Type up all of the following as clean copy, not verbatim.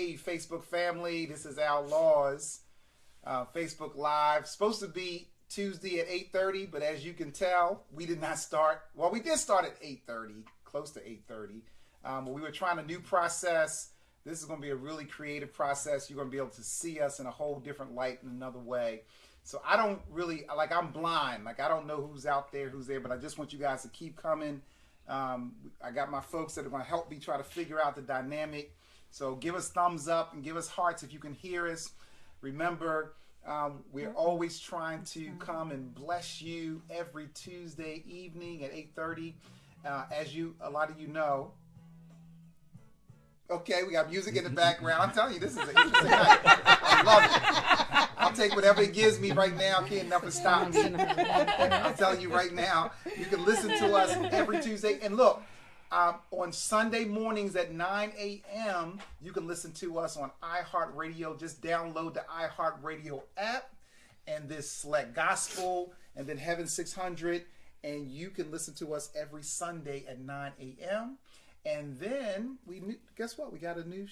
everybody, Facebook family. This is Outlaws, Facebook Live. Supposed to be Tuesday at 8:30, but as you can tell, we did not start. Well, we did start at 8:30, close to 8:30. But we were trying a new process. This is going to be a really creative process. You're going to be able to see us in a whole different light in another way. So I don't really, like, I'm blind. Like, I don't know who's out there, who's there, but I just want you guys to keep coming. I got my folks that are going to help me try to figure out the dynamic. So give us thumbs up and give us hearts if you can hear us. Remember, we're always trying to come and bless you every Tuesday evening at 8:30. As a lot of you know. Okay, we got music in the background. I'm telling you, this is an interesting night. I love it. I'll take whatever it gives me right now. Can't nothing stop me. I'm telling you right now, you can listen to us every Tuesday. And look, on Sunday mornings at 9 a.m., you can listen to us on iHeartRadio. Just download the iHeartRadio app and this Select Gospel and then Heaven 600. And you can listen to us every Sunday at 9 a.m. And then guess what? We got a new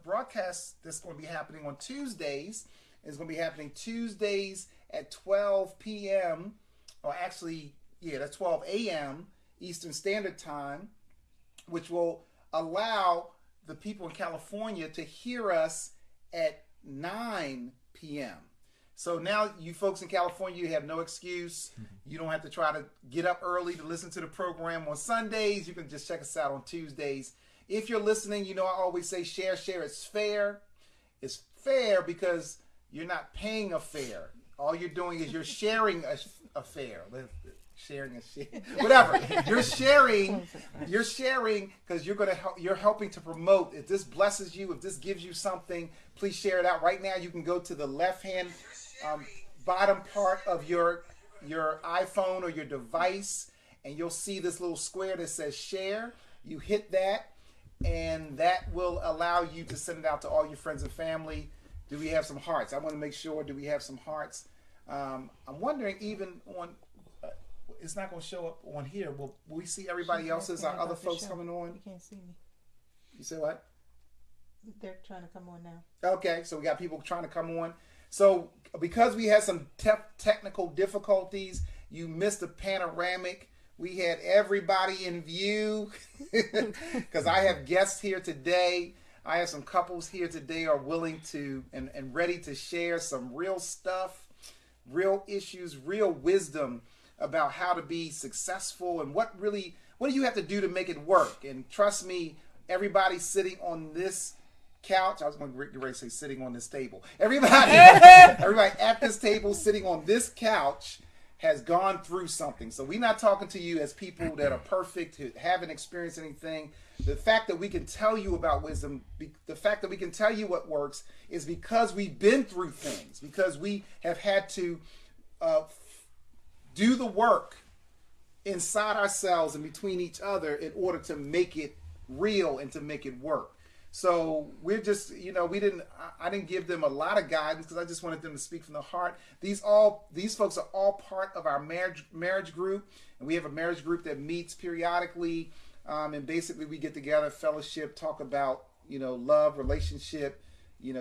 broadcast that's going to be happening on Tuesdays. It's going to be happening Tuesdays at 12 p.m. Or actually, that's 12 a.m. Eastern Standard Time, which will allow the people in California to hear us at 9 p.m. So now you folks in California, you have no excuse. You don't have to try to get up early to listen to the program on Sundays. You can just check us out on Tuesdays. If you're listening, I always say share. It's fair. It's fair because you're not paying a fare. All you're doing is you're sharing a fare. Sharing a share. Whatever. You're sharing because you're helping to promote. If this blesses you, if this gives you something, please share it out. Right now you can go to the left-hand bottom part of your iPhone or your device, and you'll see this little square that says share. You hit that, and that will allow you to send it out to all your friends and family. Do we have some hearts? I want to make sure. Do we have some hearts? I'm wondering even on. It's not going to show up on here. Will we see everybody else's? Our other folks coming on? You can't see me. You say what? They're trying to come on now. Okay, so we got people trying to come on. So because we had some technical difficulties, you missed the panoramic. We had everybody in view because I have guests here today. I have some couples here today are willing to and ready to share some real stuff, real issues, real wisdom about how to be successful and what do you have to do to make it work. And trust me, everybody sitting on this couch, I was going to get ready to say sitting on this table. Everybody at this table sitting on this couch has gone through something. So we're not talking to you as people that are perfect, who haven't experienced anything. The fact that we can tell you about wisdom, the fact that we can tell you what works is because we've been through things, because we have had to do the work inside ourselves and between each other in order to make it real and to make it work. So we're just, I didn't give them a lot of guidance because I just wanted them to speak from the heart. These folks are all part of our marriage group, and we have a marriage group that meets periodically, and basically we get together, fellowship, talk about, love, relationship,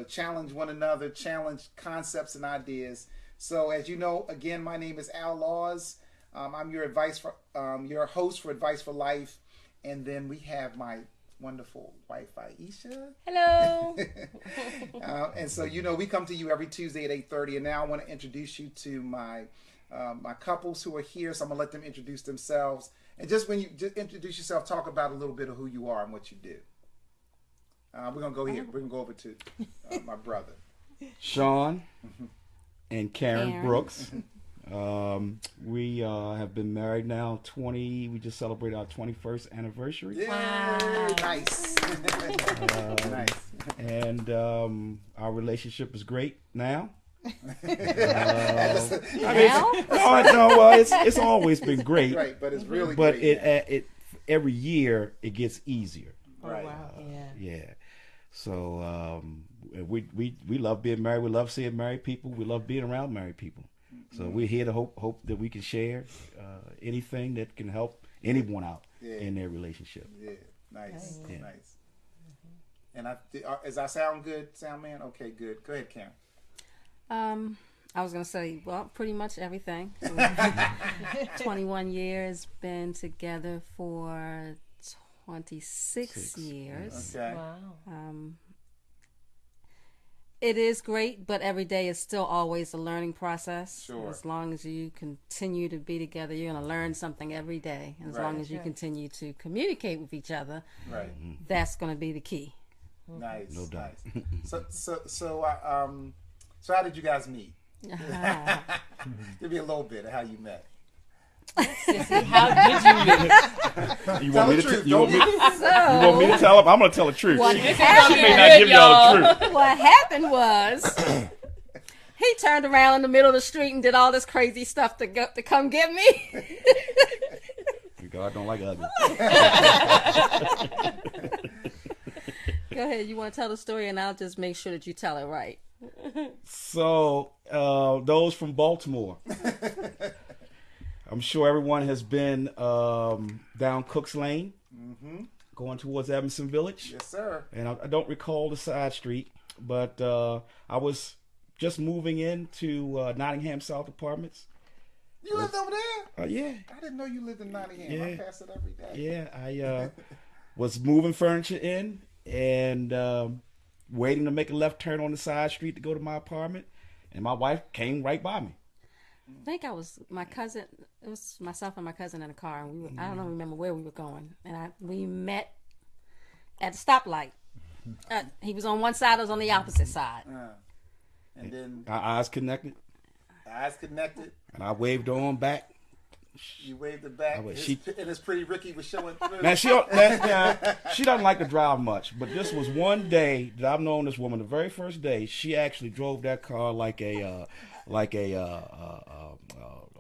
challenge one another, challenge concepts and ideas. So as you know, again, my name is Outlaws. I'm your your host for Advice for Life, and then we have my wonderful wife, Aisha. Hello. And so, we come to you every Tuesday at 8:30, and now I want to introduce you to my couples who are here. So I'm gonna let them introduce themselves, and just when you just introduce yourself, talk about a little bit of who you are and what you do. We're gonna go here. We're gonna go over to my brother, Sean. And Karen Brooks. We have been married now we just celebrated our 21st anniversary. Yeah, wow. Nice. Nice. And our relationship is great now. It's always been great. Right, but it's really but great. it every year it gets easier. Right. Oh, wow. Yeah. So we love being married. We love seeing married people. We love being around married people. So we're here to hope that we can share anything that can help anyone out in their relationship. Yeah, nice, Yeah. nice. And does I sound good, sound man? Okay, good. Go ahead, Karen. I was gonna say, well, pretty much everything. 21 years, been together for 26 years. Okay. Wow. It is great, but every day is still always a learning process. Sure. As long as you continue to be together, you're going to learn something every day. As Right. long as you continue to communicate with each other, Right. that's going to be the key. Nice. No doubt. Nice. So how did you guys meet? Give me a little bit of how you met. How did you meet? You Tell want me the to truth. you want me, So, you want me to tell him? I'm gonna tell the truth. What She happened, may not give y'all the truth. what happened was he turned around in the middle of the street and did all this crazy stuff to come get me. God don't like ugly. Go ahead, you want to tell the story, and I'll just make sure that you tell it right. So those from Baltimore. I'm sure everyone has been down Cooks Lane, going towards Evanston Village. Yes, sir. And I don't recall the side street, but I was just moving into Nottingham South Apartments. You lived over there? Yeah, I didn't know you lived in Nottingham. I Yeah. pass it every day. yeah. I was moving furniture in and waiting to make a left turn on the side street to go to my apartment, and my wife came right by me. I think I was my cousin. It was myself and my cousin in a car, and I don't remember where we were going, and we met at the stoplight. He was on one side, I was on the opposite side. And then Our eyes connected, eyes connected. and I waved on back. You waved it back. would- And his pretty Ricky was showing through. Now she doesn't like to drive much, but this was one day that I've known this woman. The very first day, she actually drove that car like a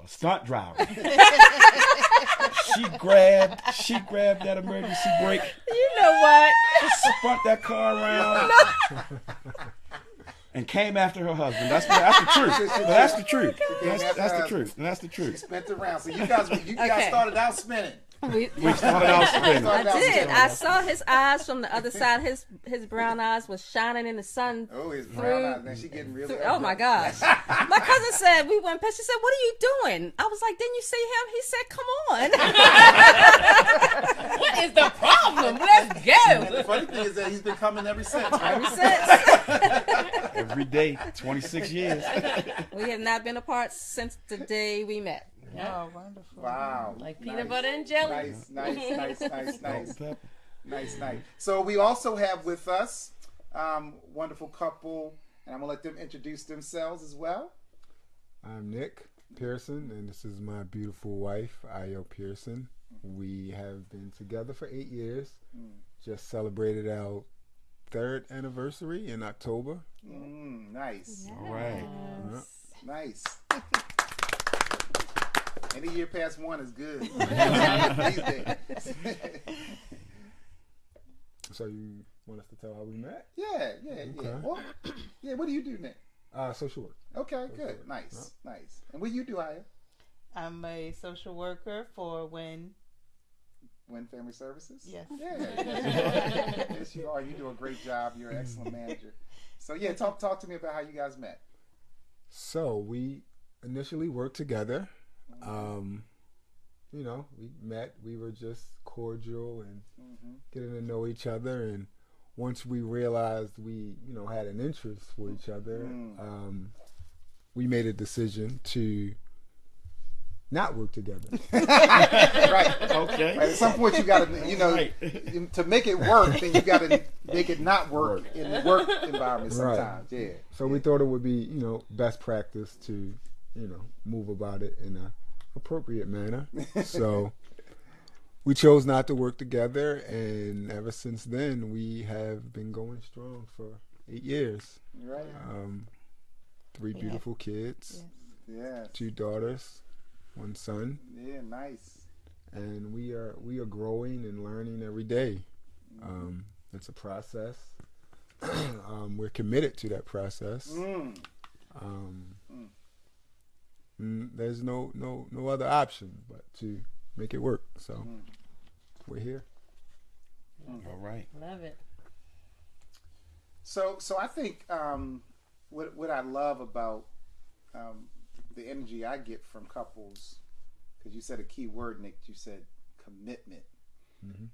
stunt driver. She grabbed that emergency brake, You know what? spun that car around, and came after her husband. That's the truth. That's the truth. That's the truth. That's the truth. Spent around. So you guys Okay. started out spinning. We Started out spinning. I did. I saw his eyes from the other side. His brown eyes was shining in the sun. Oh, his brown eyes. Man, she getting really. Oh my gosh! My cousin said we went past. She said, "What are you doing?" I was like, "Didn't you see him?" He said, "Come on." What is the problem? Let's go. The funny thing is that he's been coming ever since. Right? Ever since, Every day, 26 years. we have not been apart since the day we met. Oh, wonderful. Wow. Like peanut butter and jelly. Nice. So we also have with us wonderful couple, and I'm gonna let them introduce themselves as well. I'm Nick Pearson, and this is my beautiful wife, Ayo Pearson. We have been together for 8 years. Just celebrated our 3rd anniversary in October. Nice. All right. Nice. Any year past 1 is good. These days. So you want us to tell how we met? Yeah. Okay. Well, yeah, what do you do, Nick? Social work. Okay, good. Nice. And what do you do, Aya? I'm a social worker for Win Family Services? Yes. Yeah. Yes, you are. You do a great job. You're an excellent manager. So, yeah, talk to me about how you guys met. So we initially worked together. We met. We were just cordial and getting to know each other. And once we realized we, had an interest for each other, we made a decision to not work together. Right. Okay. At some point, you got to, Right. to make it work, then you got to make it not work in the work environment sometimes. Right. Yeah. So we thought it would be, best practice to, move about it in a appropriate manner. So we chose not to work together, and ever since then we have been going strong for 8 years. Right. 3 beautiful kids, Yeah. 2 daughters, 1 son, Yeah, nice. and we are growing and learning every day. It's a process. We're committed to that process. There's no other option but to make it work. So we're here. All right. Love it. So I think what I love about the energy I get from couples, because you said a key word, Nick. You said commitment. Mm-hmm.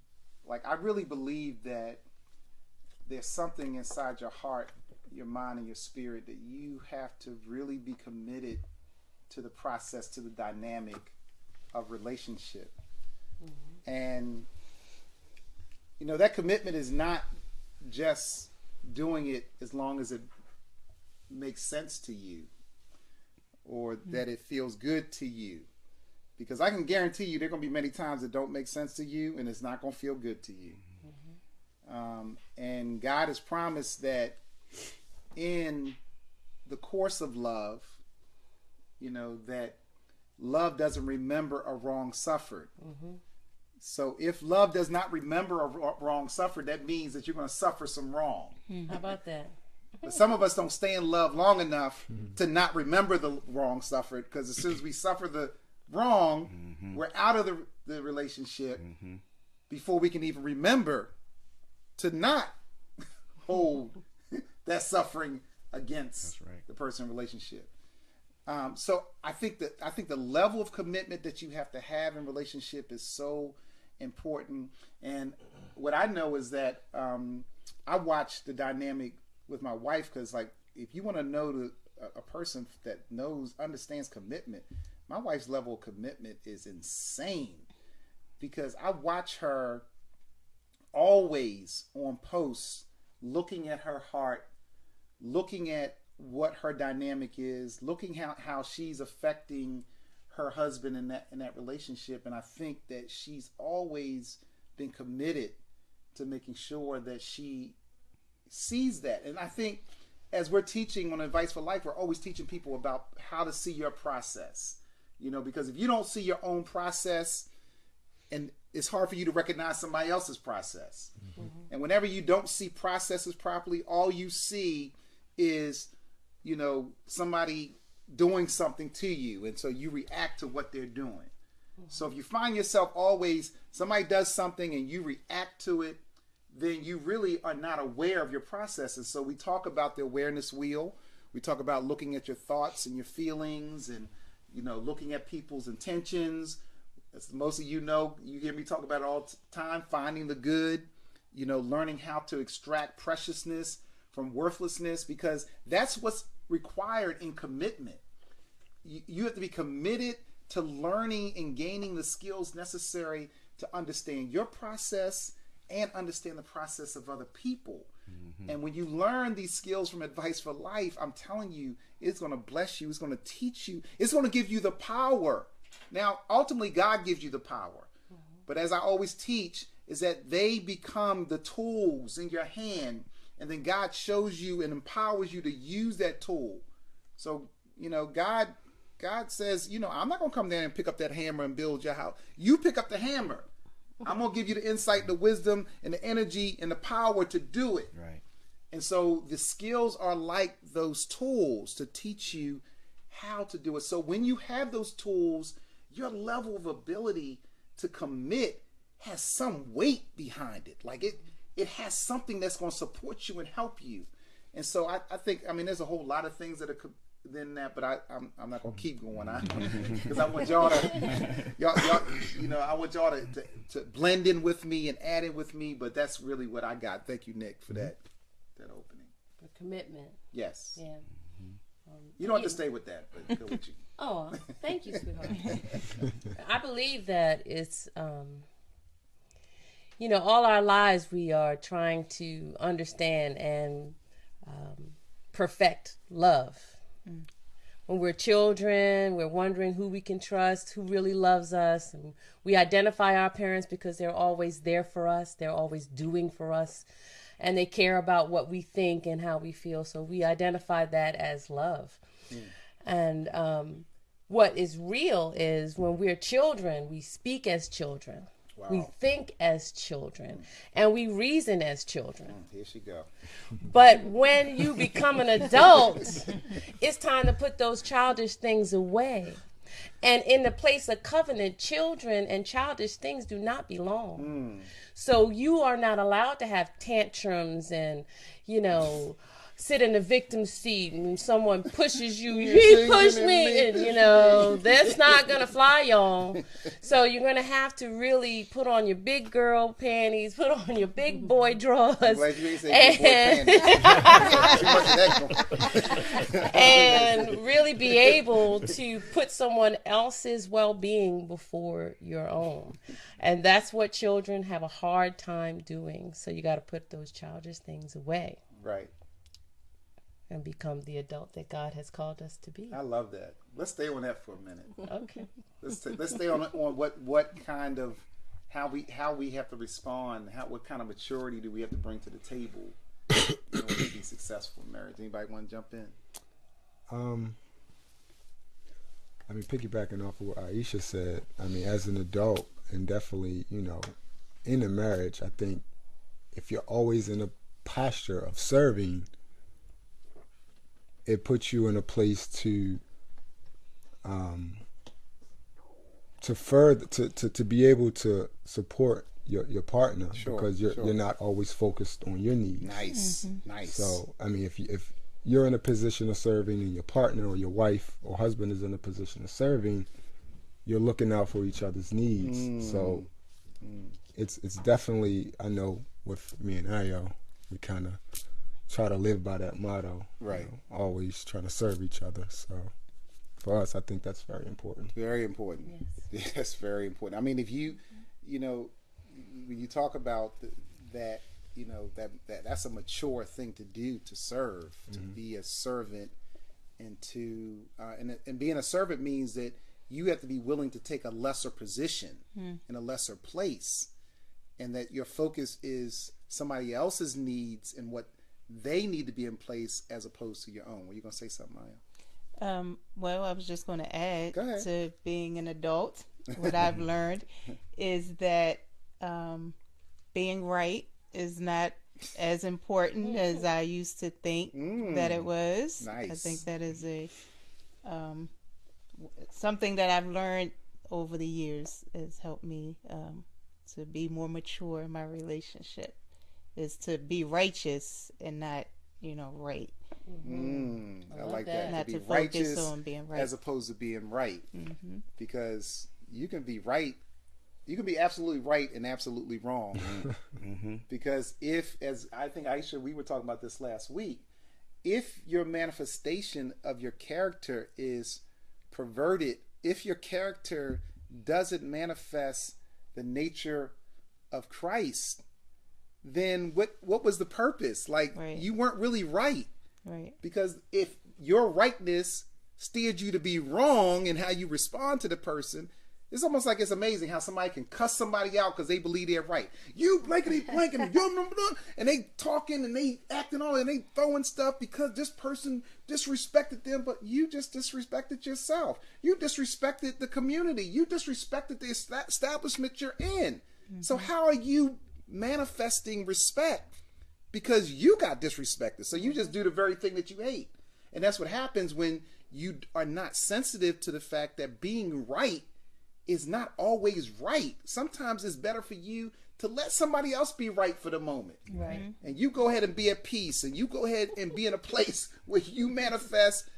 Like, I really believe that there's something inside your heart, your mind, and your spirit that you have to really be committed to the process, to the dynamic of relationship. Mm-hmm. And, you know, that commitment is not just doing it as long as it makes sense to you or that it feels good to you. Because I can guarantee you there are going to be many times that don't make sense to you and it's not going to feel good to you. Mm-hmm. And God has promised that in the course of love, you know, that love doesn't remember a wrong suffered. Mm-hmm. So if love does not remember a wrong suffered, that means that you're going to suffer some wrong. How about that? But some of us don't stay in love long enough to not remember the wrong suffered, because as soon as we suffer the wrong, mm-hmm. we're out of the relationship mm-hmm. before we can even remember to not hold that suffering against the person in relationship. So I think the level of commitment that you have to have in relationship is so important. And what I know is that I watch the dynamic with my wife, because like, if you want to know a person that understands commitment, my wife's level of commitment is insane, because I watch her always on posts, looking at her heart, looking at what her dynamic is, looking how she's affecting her husband in that relationship. And I think that she's always been committed to making sure that she sees that. And I think as we're teaching on Advice for Life, we're always teaching people about how to see your process. You know, because if you don't see your own process, and it's hard for you to recognize somebody else's process. Mm-hmm. And whenever you don't see processes properly, all you see is, you know, somebody doing something to you. And so you react to what they're doing. Mm-hmm. So if you find yourself always, somebody does something and you react to it, then you really are not aware of your processes. So we talk about the awareness wheel. We talk about looking at your thoughts and your feelings, and, you know, looking at people's intentions. As most of you know, you hear me talk about it all the time, finding the good, you know, learning how to extract preciousness from worthlessness, because that's what's required in commitment. You have to be committed to learning and gaining the skills necessary to understand your process and understand the process of other people. Mm-hmm. And when you learn these skills from Advice for Life, I'm telling you, it's going to bless you. It's going to teach you. It's going to give you the power. Now, ultimately, God gives you the power. Mm-hmm. But as I always teach, is that they become the tools in your hand, and then God shows you and empowers you to use that tool. So, you know, God says, you know, I'm not going to come there and pick up that hammer and build your house. You pick up the hammer. I'm going to give you the insight, the wisdom, and the energy and the power to do it. Right. And so the skills are like those tools to teach you how to do it. So when you have those tools, your level of ability to commit has some weight behind it. Like it has something that's going to support you and help you. And so I think, I mean, there's a whole lot of things that are than that, but I'm not gonna keep going on, because I want y'all to y'all you know, I want y'all to blend in with me and add in with me. But that's really what I got. Thank you, Nick, for that opening. The commitment. Yes. Yeah. You don't have to stay with that, but go with you. Oh, thank you, sweetheart. I believe that it's you know, all our lives we are trying to understand and perfect love. When we're children, we're wondering who we can trust, who really loves us. And we identify our parents because they're always there for us. They're always doing for us. And they care about what we think and how we feel. So we identify that as love. And what is real is when we're children, we speak as children. Wow. We think as children, and we reason as children. Here she go. But when you become an adult, it's time to put those childish things away And in the place of covenant, children and childish things do not belong. So you are not allowed to have tantrums and, sit in the victim seat and someone pushes you. He pushed me. And, that's not going to fly, y'all. So you're going to have to really put on your big girl panties, put on your big boy drawers. I'm glad you didn't say big boy panties. Too much of that. And really be able to put someone else's well-being before your own. And that's what children have a hard time doing. So you got to put those childish things away. Right. And become the adult that God has called us to be. I love that. Let's stay on that for a minute. Okay. Let's stay on what kind of how we have to respond. What kind of maturity do we have to bring to the table in order to be successful in marriage? Anybody want to jump in? Piggybacking off of what Aisha said, as an adult and definitely, in a marriage, I think if you're always in a posture of serving, it puts you in a place to further to be able to support your partner, because you're not always focused on your needs. Nice. So if you're in a position of serving and your partner or your wife or husband is in a position of serving, you're looking out for each other's needs. So it's definitely, I know with me and Ayo, we kind of try to live by that motto, right? Always try to serve each other. So for us, I think that's very important. Very important. Yes, that's very important. If you, when you talk about that's a mature thing to do, to serve, to be a servant, and to and being a servant means that you have to be willing to take a lesser position in a lesser place, and that your focus is somebody else's needs and what they need to be in place as opposed to your own. Were you going to say something, Maya? Well, I was just going to add to being an adult, what I've learned is that being right is not as important as I used to think that it was. Nice. I think that is a something that I've learned over the years has helped me to be more mature in my relationship. Is to be righteous and not, right. I like that. Not to be focus righteous on being right, as opposed to being right, because you can be right, you can be absolutely right and absolutely wrong. Because as I think Aisha, we were talking about this last week, if your manifestation of your character is perverted, if your character doesn't manifest the nature of Christ, then what was the purpose? You weren't really right. Right. Because if your rightness steered you to be wrong in how you respond to the person, it's almost like it's amazing how somebody can cuss somebody out because they believe they're right. You blankety blank and they talking and they acting all and they throwing stuff because this person disrespected them, but you just disrespected yourself. You disrespected the community. You disrespected the establishment you're in. So how are you manifesting respect? Because you got disrespected. So you just do the very thing that you hate. And that's what happens when you are not sensitive to the fact that being right is not always right. Sometimes it's better for you to let somebody else be right for the moment. Right. And you go ahead and be at peace, and you go ahead and be in a place where you manifest,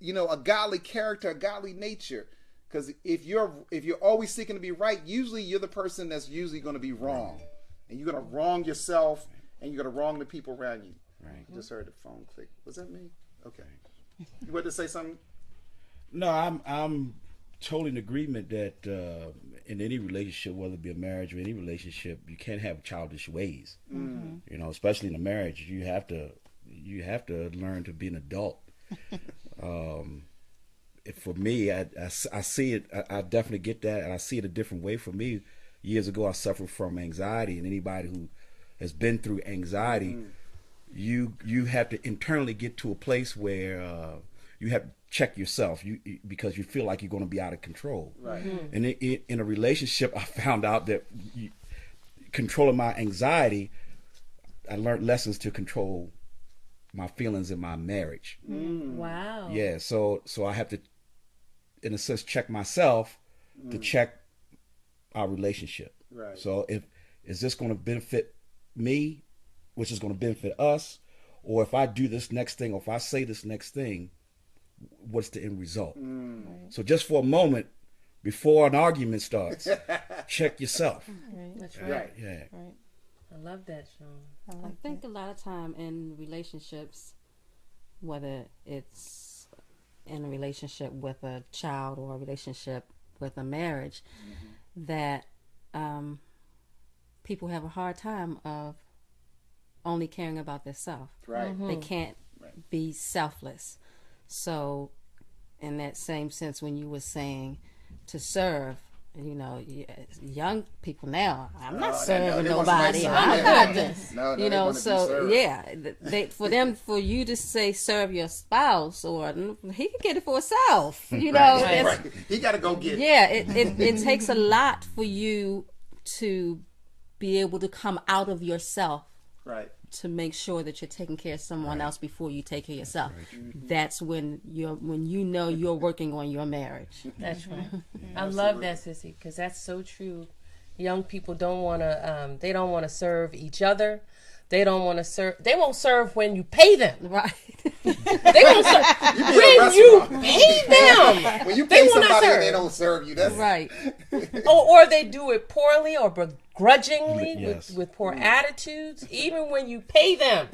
a godly character, a godly nature. Because if you're always seeking to be right, usually you're the person that's usually going to be wrong. And you're going to wrong yourself, and you're going to wrong the people around you. Right. I just heard the phone click. Was that me? Okay. You wanted to say something? No, I'm totally in agreement that in any relationship, whether it be a marriage or any relationship, you can't have childish ways. Especially in a marriage, you have to learn to be an adult. For me, I see it. I definitely get that, and I see it a different way. For me, years ago, I suffered from anxiety, and anybody who has been through anxiety, you have to internally get to a place where you have to check yourself, because you feel like you're going to be out of control. Right. And in a relationship, I found out that controlling my anxiety, I learned lessons to control my feelings in my marriage. Wow. Yeah, so I have to in a sense, check myself to check our relationship. Right. So is this going to benefit me, which is going to benefit us, or if I do this next thing, or if I say this next thing, what's the end result? Right. So just for a moment, before an argument starts, check yourself. Right. That's right. Right. Yeah. Right. I love that, Sean. I think a lot of time in relationships, whether it's in a relationship with a child or a relationship with a marriage, that people have a hard time of only caring about themselves. Right. They can't be selfless. So in that same sense, when you were saying to serve, you know, young people now, I'm not serving nobody. I'm good. No, You know, so yeah, for you to say serve your spouse, or he can get it for himself. You know, Right. He got to go get it. yeah, it takes a lot for you to be able to come out of yourself Right. to make sure that you're taking care of someone else before you take care of yourself. That's when you know you're working on your marriage. That's right. I love that, Sissy, because that's so true. Young people don't want to. They don't want to serve each other. They don't want to serve. They won't serve when you pay them. Right. They won't serve when you pay them. When you They pay will not somebody and serve. they don't serve you, that's Right. or they do it poorly or begrudgingly Yes. with poor attitudes, even when you pay them.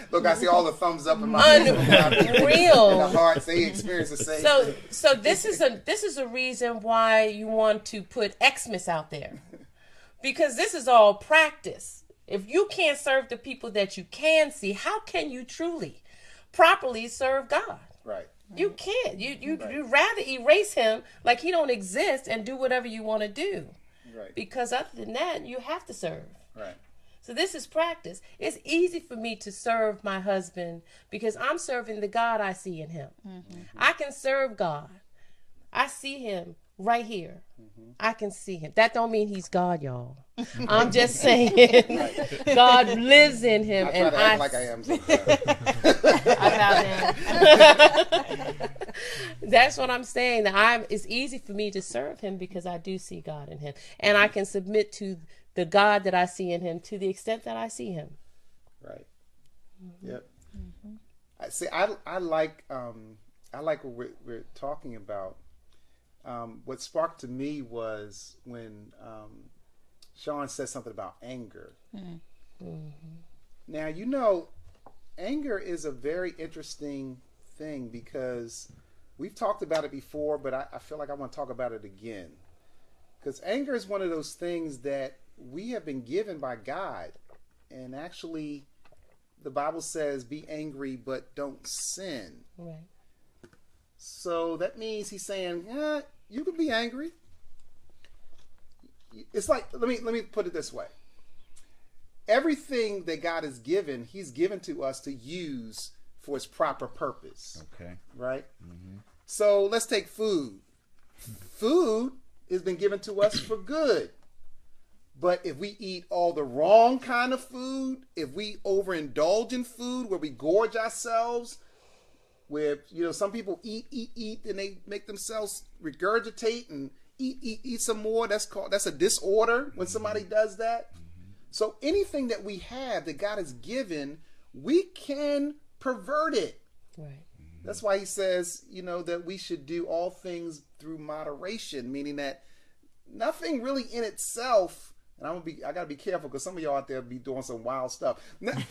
Look, I see all the thumbs up in my Unreal. in the hearts. They experience the same. So this is a reason why you want to put Xmas out there, because this is all practice. If you can't serve the people that you can see, how can you truly, properly serve God? Right. You can't. You'd rather erase him like he don't exist and do whatever you want to do. Right. Because other than that, you have to serve. Right. So this is practice. It's easy for me to serve my husband because I'm serving the God I see in him. I can serve God. I see him right here. I can see him. That don't mean he's God, y'all. I'm just saying God lives in him, I try and to act like I am sometimes. That's what I'm saying. That it's easy for me to serve him because I do see God in him, and I can submit to the God that I see in him to the extent that I see him. Right. Yep. I see. I like what we're talking about. What sparked to me was when Sean said something about anger. Now, you know, anger is a very interesting thing because we've talked about it before, but I feel like I want to talk about it again. Because anger is one of those things that we have been given by God. And actually, the Bible says, be angry, but don't sin. Right. So that means he's saying, yeah, you can be angry. It's like, let me put it this way. Everything that God has given, he's given to us to use for its proper purpose. Okay. Right? So let's take food. Food has been given to us for good. But if we eat all the wrong kind of food, if we overindulge in food where we gorge ourselves, where, you know, some people eat, and they make themselves regurgitate and eat some more. That's a disorder when somebody does that. So anything that we have that God has given, we can pervert it. Right. That's why he says, you know, that we should do all things through moderation, meaning that nothing really in itself, and I gotta be careful because some of y'all out there be doing some wild stuff.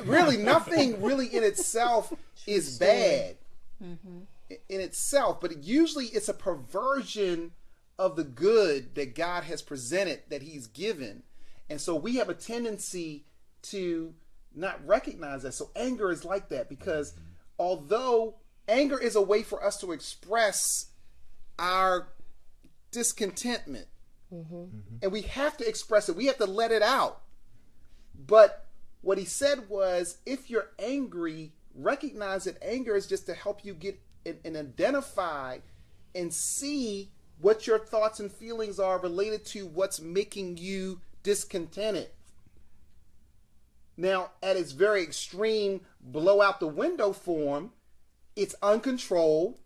Really, nothing really in itself is bad in itself, but usually it's a perversion of the good that God has presented, that he's given. And so we have a tendency to not recognize that. So anger is like that, because although anger is a way for us to express our discontentment, and we have to express it, we have to let it out. But what he said was, if you're angry, recognize that anger is just to help you get and identify and see what your thoughts and feelings are related to what's making you discontented. Now, at its very extreme blow out the window form, it's uncontrolled.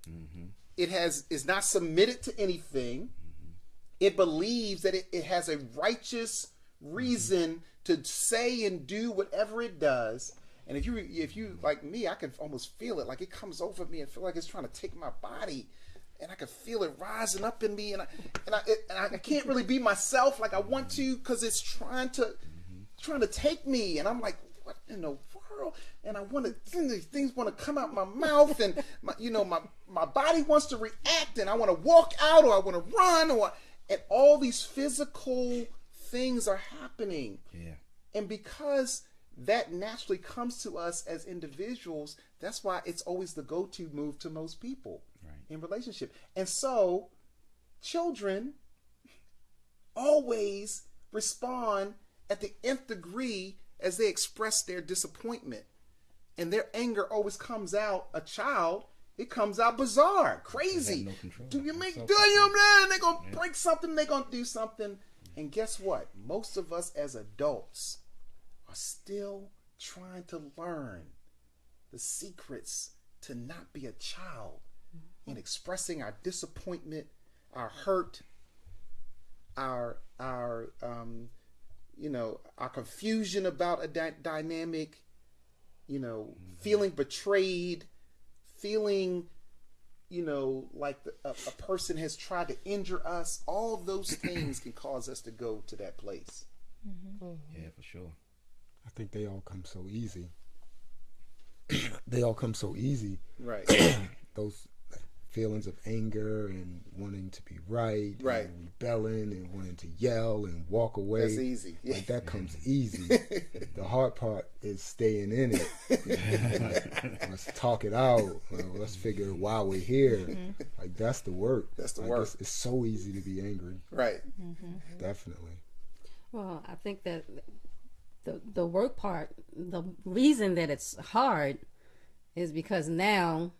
is not submitted to anything. It believes that it has a righteous reason to say and do whatever it does. And if you like me, I can almost feel it, like it comes over me and feel like it's trying to take my body, and I can feel it rising up in me, and I can't really be myself like I want to, because it's trying to take me, and I'm like, what in the world? And I want to, things want to come out my mouth, and my body wants to react, and I want to walk out, or I want to run, and all these physical things are happening. Yeah. And because that naturally comes to us as individuals, that's why it's always the go-to move to most people in relationship. And so children always respond at the nth degree as they express their disappointment. And their anger always comes out, a child, it comes out bizarre, crazy. No control. Do you make, they're going to break something, they're going to do something. And guess what? Most of us as adults are still trying to learn the secrets to not be a child in expressing our disappointment, our hurt, our confusion about a dynamic, feeling betrayed, feeling, like a person has tried to injure us. All those things can cause us to go to that place. Yeah, for sure. I think they all come so easy. They all come so easy. Right. Those feelings of anger and wanting to be right. Right. And rebelling and wanting to yell and walk away. That's easy. Yeah. Like that comes easy. The hard part is staying in it. Let's talk it out. Let's figure why we're here. Like that's the work. That's the like work. It's so easy to be angry. Right. Definitely. Well, I think that the work part, the reason that it's hard is because now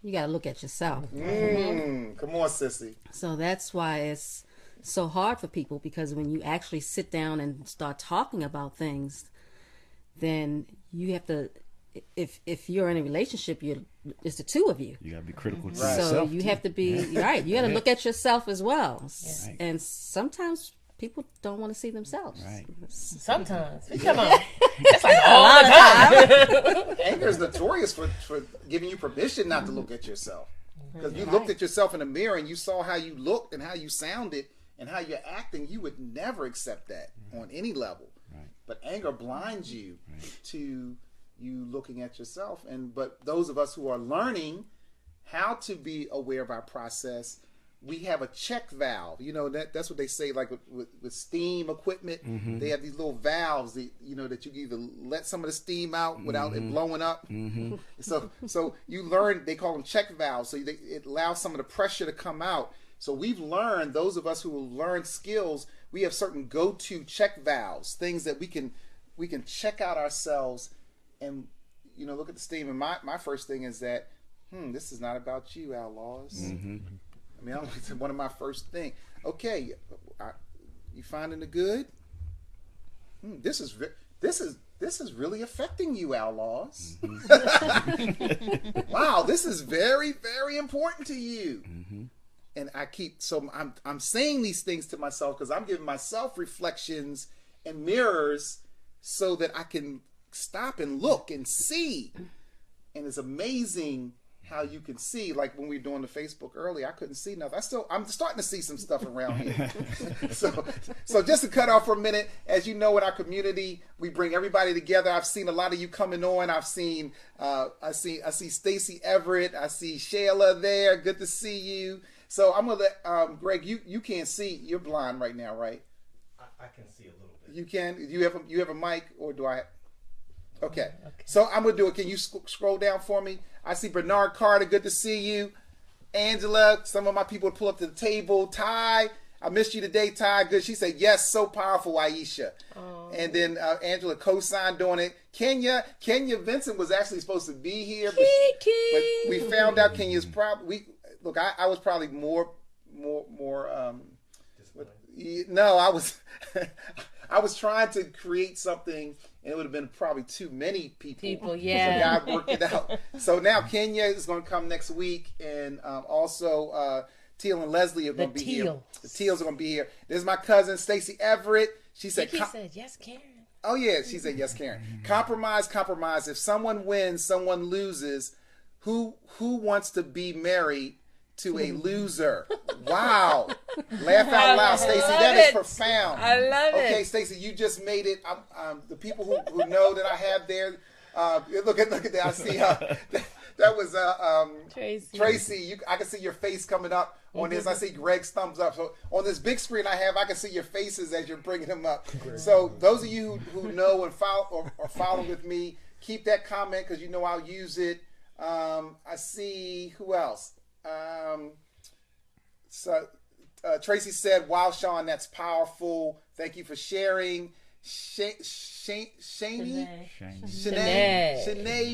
you got to look at yourself. Come on, sissy. So that's why it's so hard for people, because when you actually sit down and start talking about things, then you have to, if you're in a relationship, it's the two of you. You gotta be critical to Right. So yourself. you have to be right. You got to look at yourself as well. Right. And sometimes people don't want to see themselves. Right. Sometimes. Come on. It's like all the time. Anger is notorious for giving you permission not to look at yourself. Because you looked at yourself in the mirror and you saw how you looked and how you sounded and how you're acting, you would never accept that on any level. Right. But anger blinds you to you looking at yourself. But those of us who are learning how to be aware of our process, we have a check valve. That's what they say, like with steam equipment. They have these little valves that that you can either let some of the steam out without it blowing up. So you learn, they call them check valves. So it allows some of the pressure to come out. So we've learned, those of us who have learned skills, we have certain go-to check valves, things that we can check out ourselves and look at the steam. And my first thing is that this is not about you, Outlaws. I mean, it's one of my first things. Okay, you finding the good? This is really affecting you, Outlaws. Wow, this is very, very important to you. And I'm saying these things to myself because I'm giving myself reflections and mirrors so that I can stop and look and see. And it's amazing how you can see, like when we were doing the Facebook earlier, I couldn't see nothing. I'm starting to see some stuff around here. So just to cut off for a minute, as you know, in our community, we bring everybody together. I've seen a lot of you coming on. I see Stacey Everett. I see Shayla there. Good to see you. So I'm gonna let Greg. You can't see. You're blind right now, right? I can see a little bit. You can. You have a mic, or do I? Okay. So I'm gonna do it. Can you scroll down for me? I see Bernard Carter. Good to see you. Angela. Some of my people pull up to the table. Ty. I missed you today, Ty. Good. She said yes. So powerful, Aisha. Oh. And then Angela co-signed doing it. Kenya Vincent was actually supposed to be here, but we found out Kenya's probably. Look, I was probably more. No, I was. I was trying to create something and it would have been probably too many people. Yeah. So God worked it out. So now Kenya is going to come next week, and also Teal and Leslie are going to be here. The Teals are going to be here. There's my cousin Stacey Everett. She said, yes, Karen. Oh yeah, she said yes, Karen. Compromise. If someone wins, someone loses. Who wants to be married to a loser? Wow. Laugh out loud, Stacey. That is profound. I love it. Okay, Stacey, you just made it. The people who know that I have there. Look at that. I see that was Tracy. I can see your face coming up on this. I see Greg's thumbs up. So on this big screen I have, I can see your faces as you're bringing them up. So those of you who know and follow or follow with me, keep that comment because you know I'll use it. I see who else. Tracy said, "Wow, Sean, that's powerful. Thank you for sharing." Shanae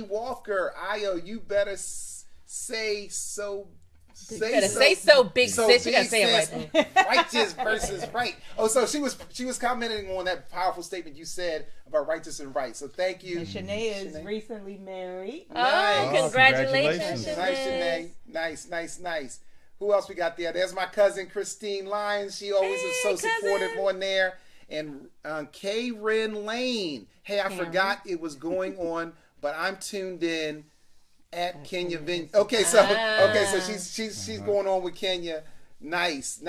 Walker, Io, you better say so. Say so big, sis. You gotta say it right. Righteous versus right. Oh, so she was commenting on that powerful statement you said about righteous and right. So thank you. And Shanae is recently married. Nice. Oh, congratulations, Nice. Who else we got there? There's my cousin Christine Lyons. She always is so supportive on there. And K-Ren Lane. Hey, I forgot it was going on, but I'm tuned in at Kenya Vineyard. Okay, so she's going on with Kenya. Nice.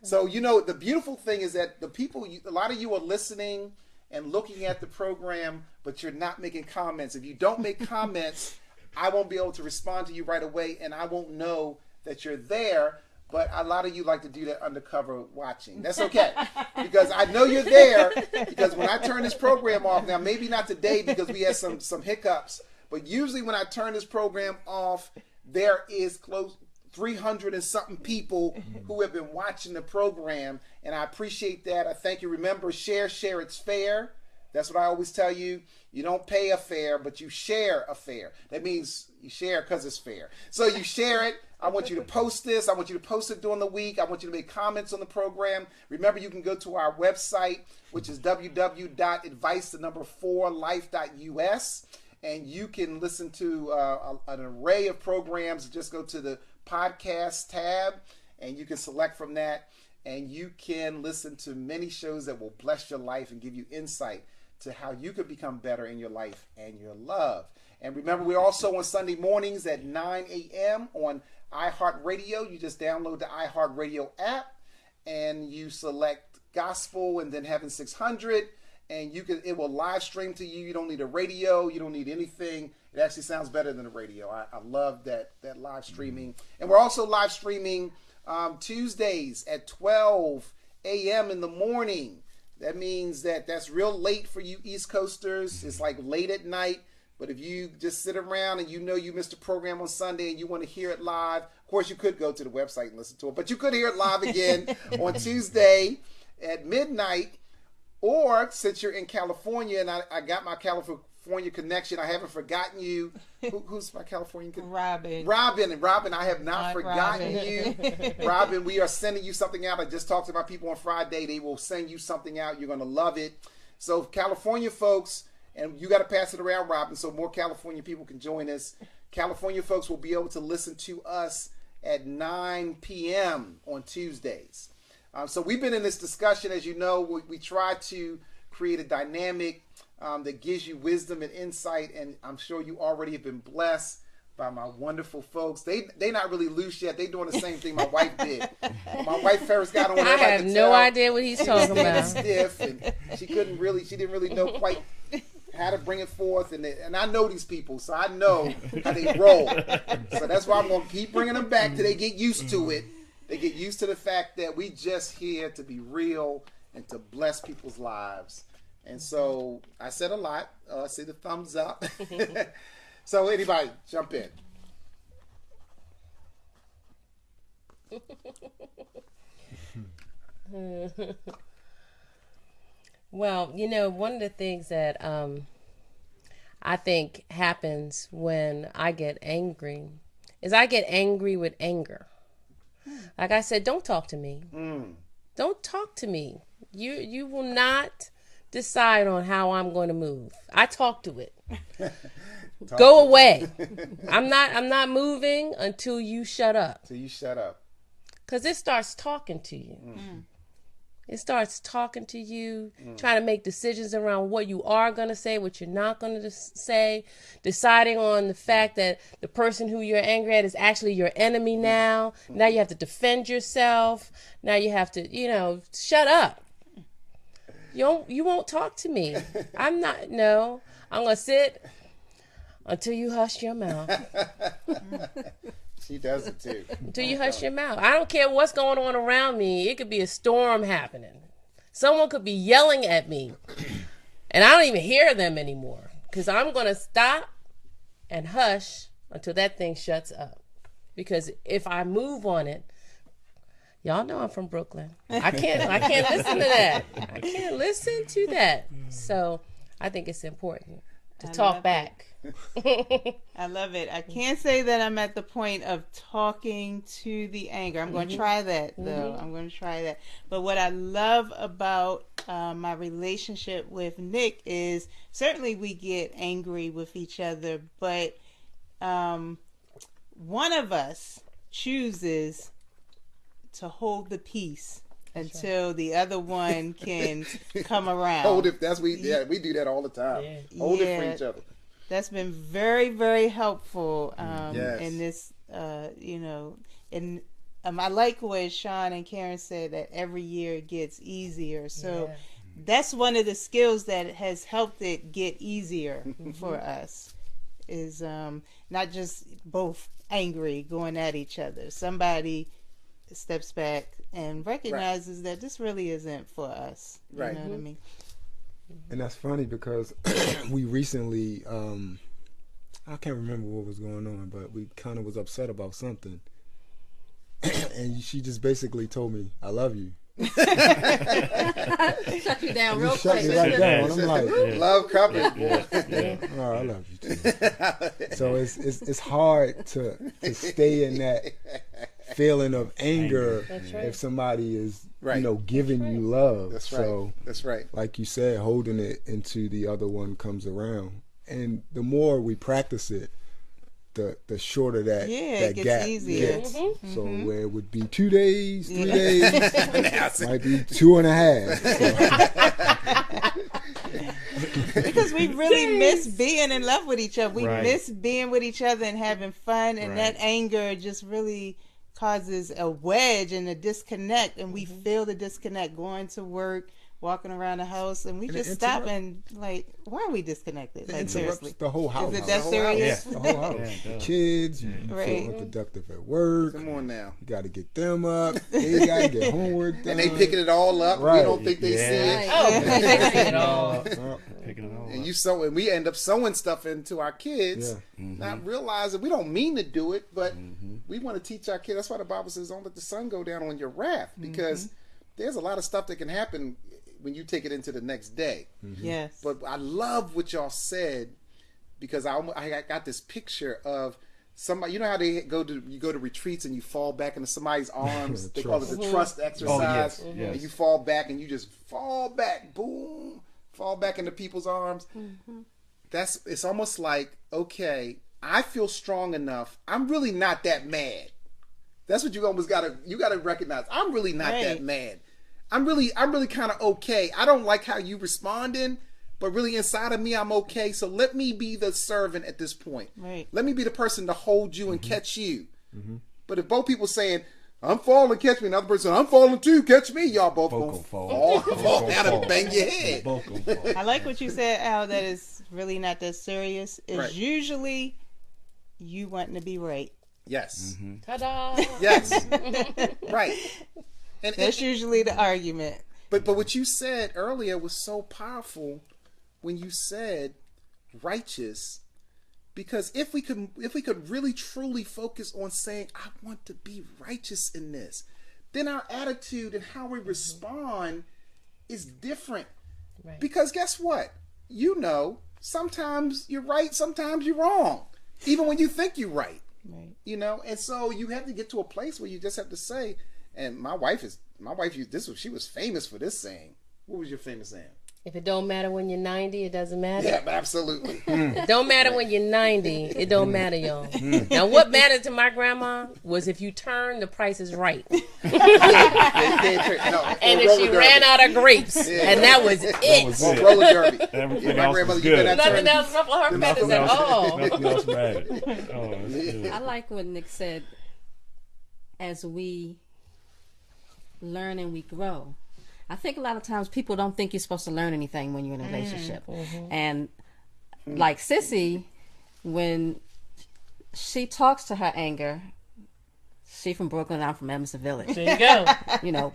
So the beautiful thing is that the people, a lot of you are listening and looking at the program, but you're not making comments. If you don't make comments, I won't be able to respond to you right away, and I won't know that you're there. But a lot of you like to do that undercover watching. That's okay. Because I know you're there. Because when I turn this program off, now maybe not today because we had some hiccups, but usually when I turn this program off, there is close 300 and something people who have been watching the program. And I appreciate that. I thank you. Remember, share, it's fair. That's what I always tell you. You don't pay a fare, but you share a fare. That means you share because it's fair. So you share it. I want you to post this. I want you to post it during the week. I want you to make comments on the program. Remember, you can go to our website, which is www.advice4life.us, and you can listen to an array of programs. Just go to the podcast tab, and you can select from that, and you can listen to many shows that will bless your life and give you insight to how you could become better in your life and your love. And remember, we're also on Sunday mornings at 9 a.m. on iHeartRadio. You just download the iHeartRadio app and you select gospel and then Heaven 600, and it will live stream to you. You don't need a radio. You don't need anything. It actually sounds better than a radio. I love that live streaming. And we're also live streaming Tuesdays at 12 a.m. in the morning. That means that's real late for you East Coasters. It's like late at night. But if you just sit around and you missed a program on Sunday and you want to hear it live, of course you could go to the website and listen to it. But you could hear it live again on Tuesday at midnight. Or since you're in California and I got my California connection, I haven't forgotten you. Who's my California connection? Robin, I have not forgotten you. Robin, we are sending you something out. I just talked to my people on Friday. They will send you something out. You're going to love it. So California folks, and you got to pass it around, Robin, so more California people can join us. California folks will be able to listen to us at 9 p.m. on Tuesdays. So we've been in this discussion, as you know. We try to create a dynamic that gives you wisdom and insight, and I'm sure you already have been blessed by my wonderful folks. They not really loose yet. They doing the same thing my wife did. When my wife first got on, I have no idea what he's talking about. Stiff, and she didn't really know quite how to bring it forth, and I know these people, so I know how they roll. So that's why I'm going to keep bringing them back till they get used to it. They get used to the fact that we just here to be real and to bless people's lives. And so I said a lot. I see the thumbs up. So anybody, jump in. Well, one of the things that I think happens when I get angry is I get angry with anger. Like I said, don't talk to me. Don't talk to me. You will not decide on how I'm going to move. I talk to it. Go away. I'm not moving until you shut up. Till you shut up. Because it starts talking to you. It starts talking to you, trying to make decisions around what you are going to say, what you're not going to say, deciding on the fact that the person who you're angry at is actually your enemy now. Now you have to defend yourself. Now you have to, shut up. You won't talk to me. I'm going to sit until you hush your mouth. She does it too. Until you hush your mouth. I don't care what's going on around me. It could be a storm happening. Someone could be yelling at me. And I don't even hear them anymore. Because I'm going to stop and hush until that thing shuts up. Because if I move on it, y'all know I'm from Brooklyn. I can't listen to that. I can't listen to that. So I think it's important to talk back. I love it. I can't say that I'm at the point of talking to the anger. I'm going to try that, though. I'm going to try that. But what I love about my relationship with Nick is certainly we get angry with each other, but one of us chooses to hold the peace until the other one can come around. Hold it. We do that all the time. Yeah. Hold it for each other. That's been very, very helpful yes. in this, and I like what Sean and Karen said, that every year it gets easier. So that's one of the skills that has helped it get easier for us, is not just both angry, going at each other. Somebody steps back and recognizes that this really isn't for us. You know what I mean? And that's funny because we recently, I can't remember what was going on, but we kind of was upset about something. And she just basically told me, I love you. Shut you down real Shut quick. me right down. I'm like, love covered. Oh, I love you too. So it's hard to stay in that feeling of anger if somebody is giving you love. That's right. So that's right. Like you said, holding it until the other one comes around, and the more we practice it, the shorter that it gets gap easier. gets. So where it would be 2 days, 3 days, might be 2.5. So. Because we really miss being in love with each other. We miss being with each other and having fun, and that anger just really causes a wedge and a disconnect, and we feel the disconnect going to work, walking around the house, and we just stop and like, why are we disconnected? Like, seriously, the whole house. Is it that serious? The whole house. The kids, you feel unproductive at work. Come on now. You got to get them up. They got to get homework done. And they picking it all up. We don't think they see it. Oh, picking it all. And and we end up sewing stuff into our kids, not realizing we don't mean to do it, but we want to teach our kids. That's why the Bible says, "Don't let the sun go down on your wrath," because there's a lot of stuff that can happen when you take it into the next day. Yes. But I love what y'all said, because I got this picture of somebody. You know how you go to retreats and you fall back into somebody's arms. They call it the trust exercise. Oh, yes. And you fall back and you just fall back, boom, fall back into people's arms. It's almost like, okay, I feel strong enough. I'm really not that mad. That's what you gotta recognize. I'm really not that mad. I'm really kind of okay. I don't like how you responding, but really inside of me, I'm okay. So let me be the servant at this point. Right. Let me be the person to hold you and catch you. But if both people saying, I'm falling, catch me, another person, I'm falling too, catch me, y'all both gonna fall down and bang your head. I like what you said, Al, that is really not that serious. It's usually you wanting to be right. Yes. Ta-da! Yes. Right. And that's usually the argument. But what you said earlier was so powerful when you said righteous, because if we could really truly focus on saying, I want to be righteous in this, then our attitude and how we respond is different. Right. Because guess what? Sometimes you're right, sometimes you're wrong, even when you think you're right. Right. And so you have to get to a place where you just have to say, and my wife she was famous for this saying. What was your famous saying? If it don't matter when you're 90, it doesn't matter. Yeah, absolutely. It don't matter when you're 90. It don't matter, y'all. Now, what mattered to my grandma was if you turn, the price is right. And if she ran out of grapes, and that was it. Or roller derby. Everything My else grandmother, was you better good. not Nothing else ruffled her feathers at all. Nothing else mattered. Oh, that's good. I like what Nick said. As we learn and we grow, I think a lot of times people don't think you're supposed to learn anything when you're in a relationship. And like Sissy, when she talks to her anger, she from Brooklyn, I'm from Emerson Village. There you go. You know,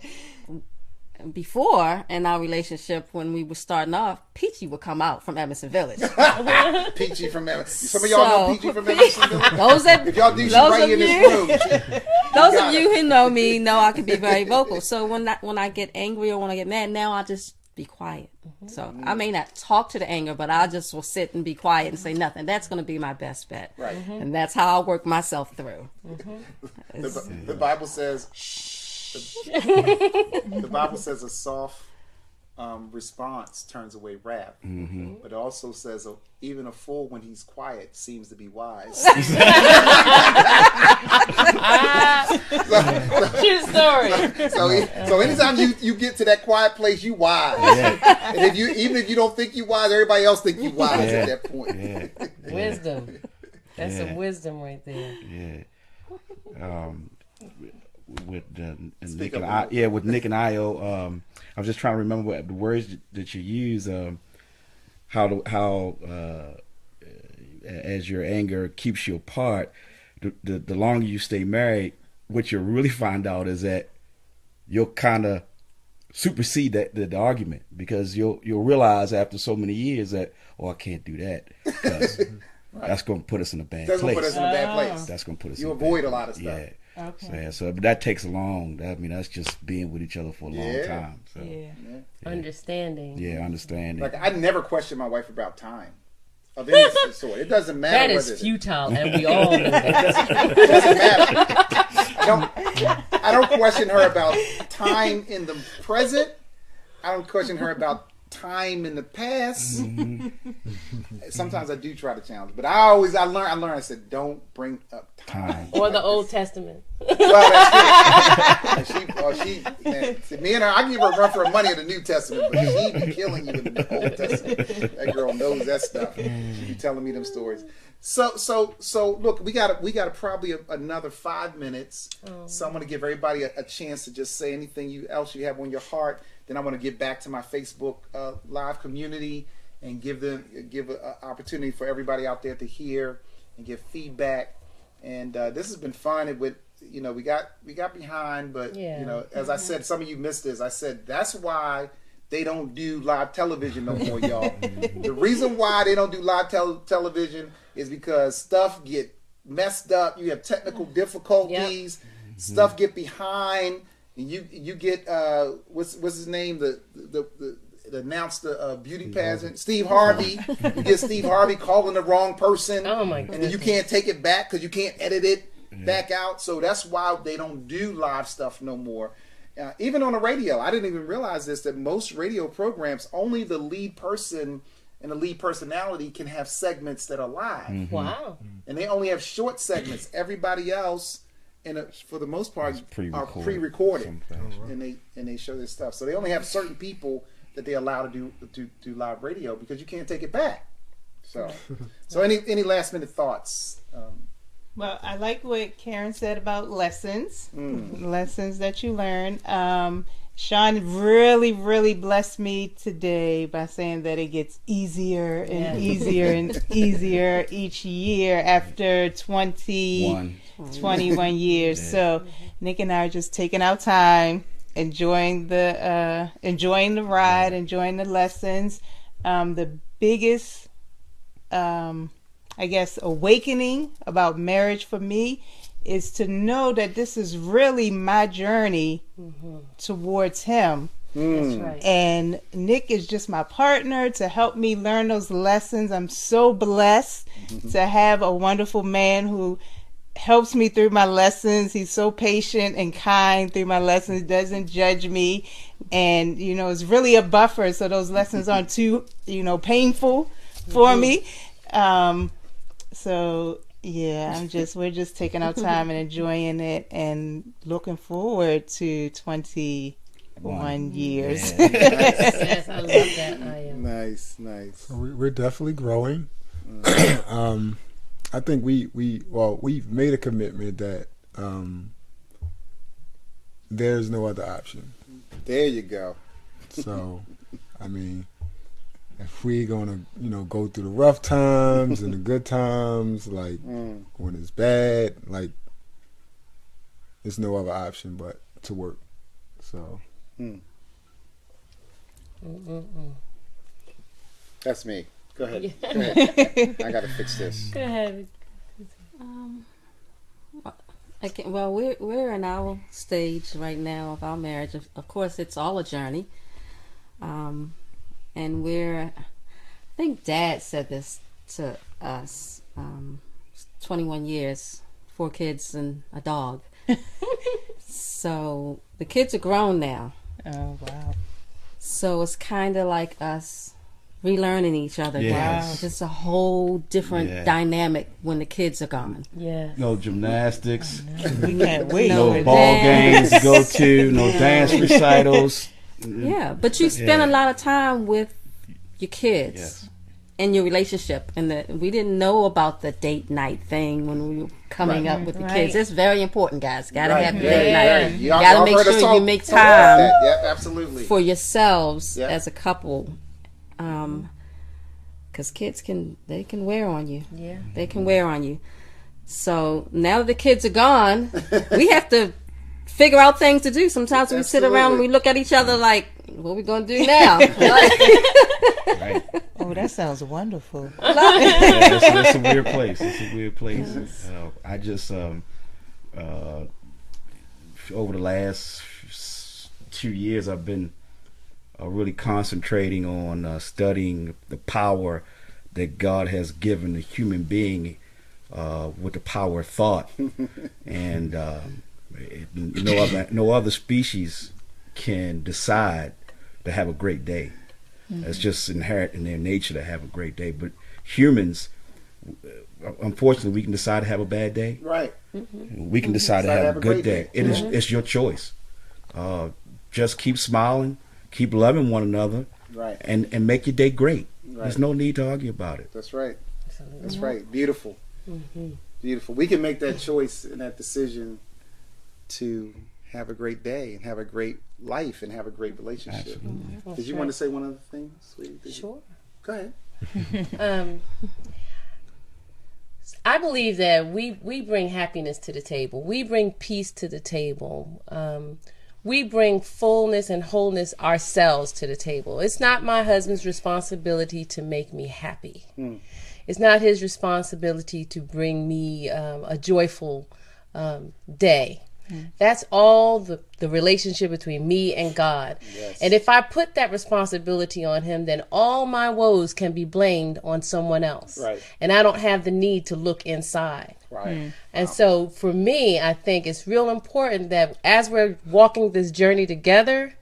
before in our relationship when we were starting off, Peachy would come out from Emerson Village. Peachy from Emerson. Some of y'all know Peachy from Emerson Village. Those that, If y'all do, she's those right of in you- this room. Those of you who know me know I can be very vocal. So when I get angry or when I get mad, now I just be quiet. So I may not talk to the anger, but I just will sit and be quiet and say nothing. That's going to be my best bet. Right. And that's how I'll work myself through. The Bible says. The Bible says a soft response turns away wrath, but it also says even a fool when he's quiet seems to be wise. True story. So anytime you get to that quiet place, you wise. Yeah. And even if you don't think you wise, everybody else think you wise at that point. Yeah. Wisdom. That's Yeah. some wisdom right there. Yeah. With Nick up and a little. with Nick and Io, I was just trying to remember what the words that you use. How as your anger keeps you apart, the longer you stay married, what you'll really find out is that you'll kind of supersede the argument, because you'll realize after so many years that, I can't do that, 'cause that's going to put us in a bad That's place. gonna put us in a bad place. That's going to put us. You in avoid bad a lot of place. stuff. Yeah. Okay. So but that takes that's just being with each other for a long Yeah. time. So Yeah. Understanding. understanding. Like I never question my wife about time of any sort. It doesn't matter. That is whether futile, and we all know that. It doesn't matter. I don't question her about time in the present. I don't question her about time in the past. Sometimes I do try to challenge, but I learned. I said, don't bring up time. Or the Old Testament. Well, that's it. Me and her, I give her a run for her money in the New Testament, but she be killing you in the Old Testament. That girl knows that stuff. She be telling me them stories. So look, we got probably another 5 minutes. So I'm going to give everybody a chance to just say anything else you have on your heart. Then I want to get back to my Facebook live community and give an opportunity for everybody out there to hear and give feedback. And this has been fun. We got behind, but as I said, some of you missed this. I said that's why they don't do live television no more, y'all. The reason why they don't do live television is because stuff get messed up. You have technical difficulties. Yep. Stuff get behind. You get what's his name? The announced the beauty pageant, Steve Harvey. You get Steve Harvey calling the wrong person. Oh my goodness. And then you can't take it back because you can't edit it back out. So that's why they don't do live stuff no more. Even on the radio, I didn't even realize this, that most radio programs, only the lead person and the lead personality can have segments that are live. Mm-hmm. Wow. And they only have short segments. Everybody else, for the most part, are pre-recorded. And they show this stuff. So they only have certain people that they allow to do live radio because you can't take it back. So any last minute thoughts? Well, I like what Karen said about lessons that you learn. Sean really, really blessed me today by saying that it gets easier and easier and easier each year after 21 years. Yeah. So Nick and I are just taking our time, enjoying the ride, enjoying the lessons. The biggest awakening about marriage for me is to know that this is really my journey towards him. That's right. And Nick is just my partner to help me learn those lessons. I'm so blessed to have a wonderful man who helps me through my lessons. He's so patient and kind through my lessons, doesn't judge me, and is really a buffer so those lessons aren't too painful for me. So yeah, we're just taking our time and enjoying it and looking forward to 21 years. Yes, I love that. I am. Nice. So we're definitely growing. I think we've made a commitment that there's no other option. There you go. So, I mean, if we're gonna go through the rough times and the good times, like when it's bad, like there's no other option but to work. So That's me. Go ahead. I gotta fix this. Go ahead. Well, we're in our stage right now of our marriage. Of course, it's all a journey. And I think Dad said this to us, 21 years, 4 kids and a dog. So the kids are grown now. Oh, wow. So it's kind of like us relearning each other. Yes. Wow. Just a whole different dynamic when the kids are gone. Yeah. No gymnastics, We can't wait. No no ball dance. games to go to, no dance recitals. Yeah, but you spend a lot of time with your kids. Yes. In your relationship, and we didn't know about the date night thing when we were coming up with the kids. It's very important, guys. Gotta have the date night. You Gotta make sure you make time absolutely. for yourselves as a couple, because kids can wear on you. Yeah. They can wear on you. So now that the kids are gone, we have to figure out things to do. Sometimes we sit around and we look at each other like, what are we going to do now? Right. Oh, that sounds wonderful. It's a weird place. It's a weird place. I just over the last 2 years, I've been really concentrating on studying the power that God has given the human being with the power of thought, and no other species can decide to have a great day. It's just inherent in their nature to have a great day. But humans, unfortunately, we can decide to have a bad day. Right. We can decide to have a good day. It's your choice. Just keep smiling, keep loving one another, right, and make your day great. Right. There's no need to argue about it. That's right. That's right. Beautiful. Beautiful. We can make that choice and that decision to have a great day and have a great life and have a great relationship. Absolutely. Did you want to say one other thing, sweetie? Sure. Go ahead. I believe that we bring happiness to the table. We bring peace to the table. We bring fullness and wholeness ourselves to the table. It's not my husband's responsibility to make me happy. It's not his responsibility to bring me a joyful day. That's all the relationship between me and God. Yes. And if I put that responsibility on him, then all my woes can be blamed on someone else. Right. And I don't have the need to look inside. Right. And so for me, I think it's real important that as we're walking this journey together,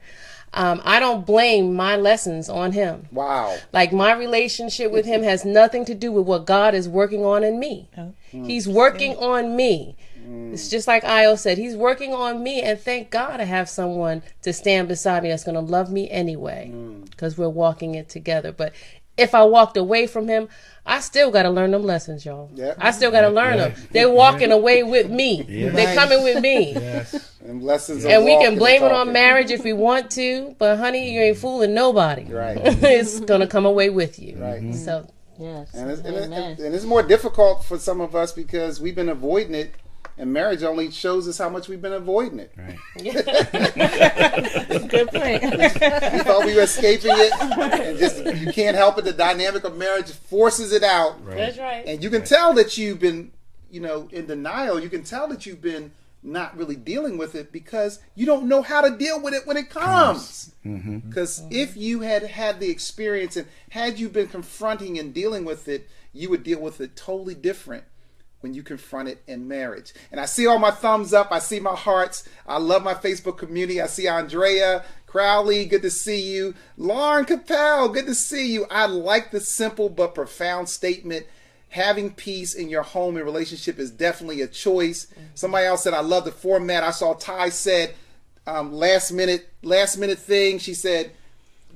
I don't blame my lessons on him. Wow. Like my relationship with him has nothing to do with what God is working on in me. He's working on me. It's just like Io said, he's working on me, and thank God I have someone to stand beside me that's going to love me anyway, because we're walking it together. But if I walked away from him, I still got to learn them lessons, y'all. Yep. I still got to learn them. They're walking away with me. They're coming with me. And lessons. And we can blame it on marriage if we want to, but honey, you ain't fooling nobody. Right. It's going to come away with you. Right. So, Yes. And it's more difficult for some of us because we've been avoiding it. And marriage only shows us how much we've been avoiding it. Right. Good point. We thought we were escaping it, and just you can't help it. The dynamic of marriage forces it out. Right. that's right. And you can tell that you've been, in denial. You can tell that you've been not really dealing with it because you don't know how to deal with it when it comes. Because if you had had the experience and had you been confronting and dealing with it, you would deal with it totally different when you confront it in marriage. And I see all my thumbs up. I see my hearts. I love my Facebook community. I see Andrea Crowley, good to see you. Lauren Capel, good to see you. I like the simple but profound statement. Having peace in your home and relationship is definitely a choice. Somebody else said, I love the format. I saw Ty said, last minute thing. She said,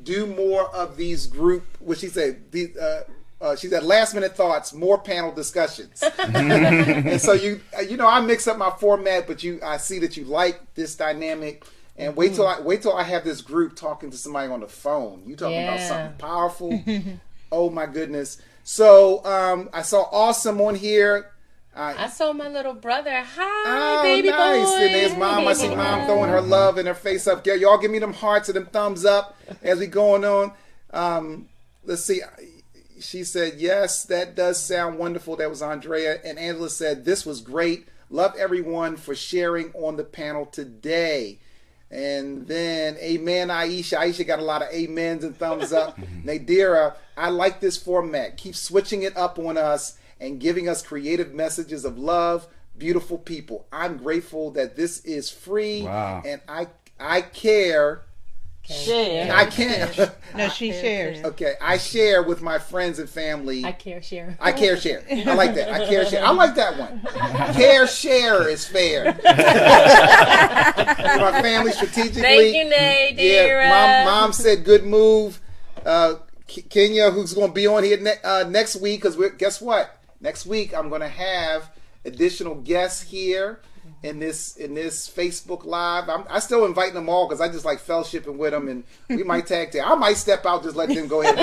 do more of these group, what she said, she said, last minute thoughts, more panel discussions. And so I mix up my format, but I see that you like this dynamic. And wait till I have this group talking to somebody on the phone. You talking about something powerful? Oh my goodness! So I saw Awesome on here. I saw my little brother. Hi, baby nice. boy. And there's Mom. I see Mom throwing her love and her face up. Y'all give me them hearts and them thumbs up as we going on. Let's see. She said, yes, that does sound wonderful. That was Andrea. And Angela said, this was great. Love everyone for sharing on the panel today. And then, amen, Aisha. Aisha got a lot of amens and thumbs up. Nadira, I like this format. Keep switching it up on us and giving us creative messages of love. Beautiful people. I'm grateful that this is free. Wow. And I care. Share. I can. No, she shares. Okay, I share with my friends and family. I care share. I care share. I like that. I care share. I like that one. Care share is fair. My family strategically. Thank you, Nadira. Yeah, mom said good move. Kenya, who's going to be on here next week, because guess what? Next week I'm going to have additional guests here in this Facebook Live. I still inviting them all because I just like fellowshipping with them, and we might tag team. I might step out, just let them go ahead.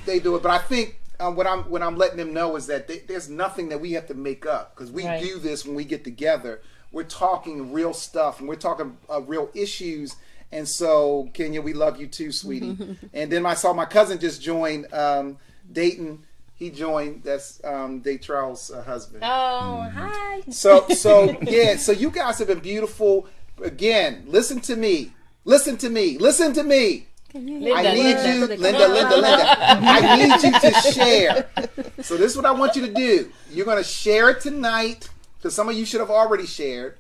They do it, but I think what I'm letting them know is that there's nothing that we have to make up, because we do this when we get together. We're talking real stuff, and we're talking real issues. And so, Kenya, we love you too, sweetie. And then I saw my cousin just join, Dayton. He joined. That's Daytrell's husband. Oh, hi. So yeah. So you guys have been beautiful. Again, listen to me. Listen to me. Listen to me. I need you, Linda. I need you to share. So this is what I want you to do. You're going to share it tonight, because some of you should have already shared.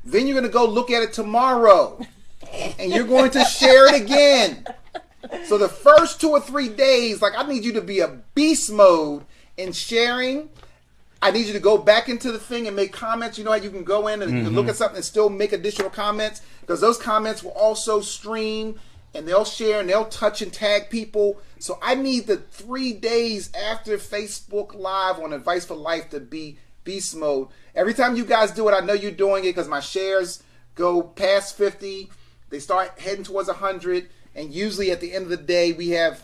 Then you're going to go look at it tomorrow, and you're going to share it again. So the first 2 or 3 days, I need you to be a beast mode in sharing. I need you to go back into the thing and make comments. You know how you can go in and you can look at something and still make additional comments, because those comments will also stream, and they'll share and they'll touch and tag people. So I need the 3 days after Facebook Live on Advice for Life to be beast mode. Every time you guys do it, I know you're doing it because my shares go past 50. They start heading towards 100. And usually at the end of the day, we have,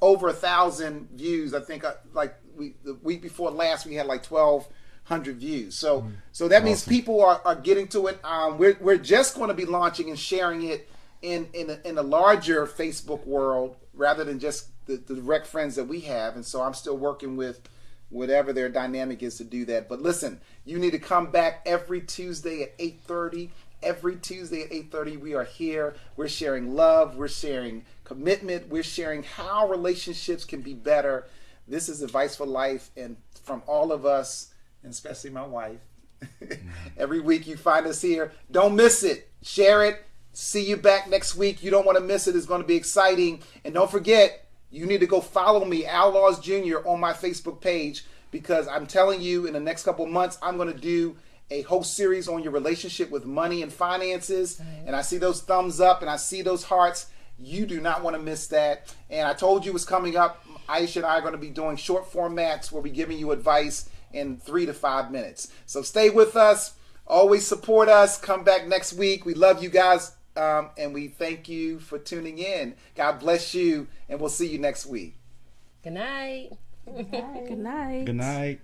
over 1,000 views. I think the week before last, we had 1,200 views. So that means people are getting to it. We're just going to be launching and sharing it in a larger Facebook world, rather than just the direct friends that we have. And so I'm still working with whatever their dynamic is to do that. But listen, you need to come back every Tuesday at 8:30. Every Tuesday at 8:30, we are here. We're sharing love. We're sharing commitment. We're sharing how relationships can be better. This is Advice for Life, and from all of us, and especially my wife, every week you find us here. Don't miss it. Share it. See you back next week. You don't want to miss it. It's going to be exciting. And don't forget, you need to go follow me, Al Laws Jr., on my Facebook page, because I'm telling you, in the next couple months, I'm going to do a whole series on your relationship with money and finances. And I see those thumbs up and I see those hearts. You do not want to miss that. And I told you it's coming up. Aisha and I are going to be doing short formats where we're giving you advice in 3 to 5 minutes. So stay with us. Always support us. Come back next week. We love you guys. And we thank you for tuning in. God bless you. And we'll see you next week. Good night. Good night. Good night.